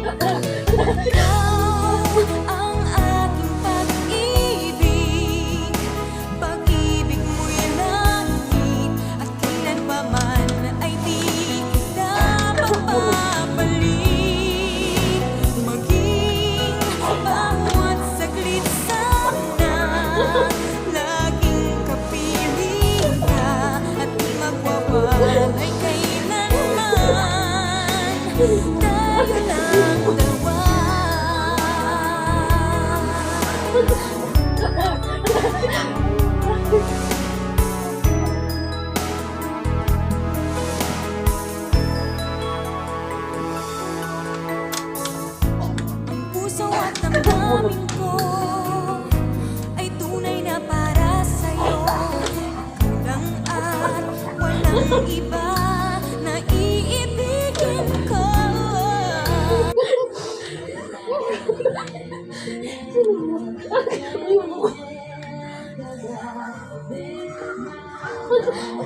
Ikaw ang aking pag-ibig. Pag-ibig mo'y langit at kailanpaman ay di kita mapapalit. Maging bawat saglit sana, laging kapiling ka at di magwawalay kailanman. Tayo lang dalawa. Ang puso at damdamin ko ay tunay na para sa'yo. Ikaw lang at walang iba na iibigin ko.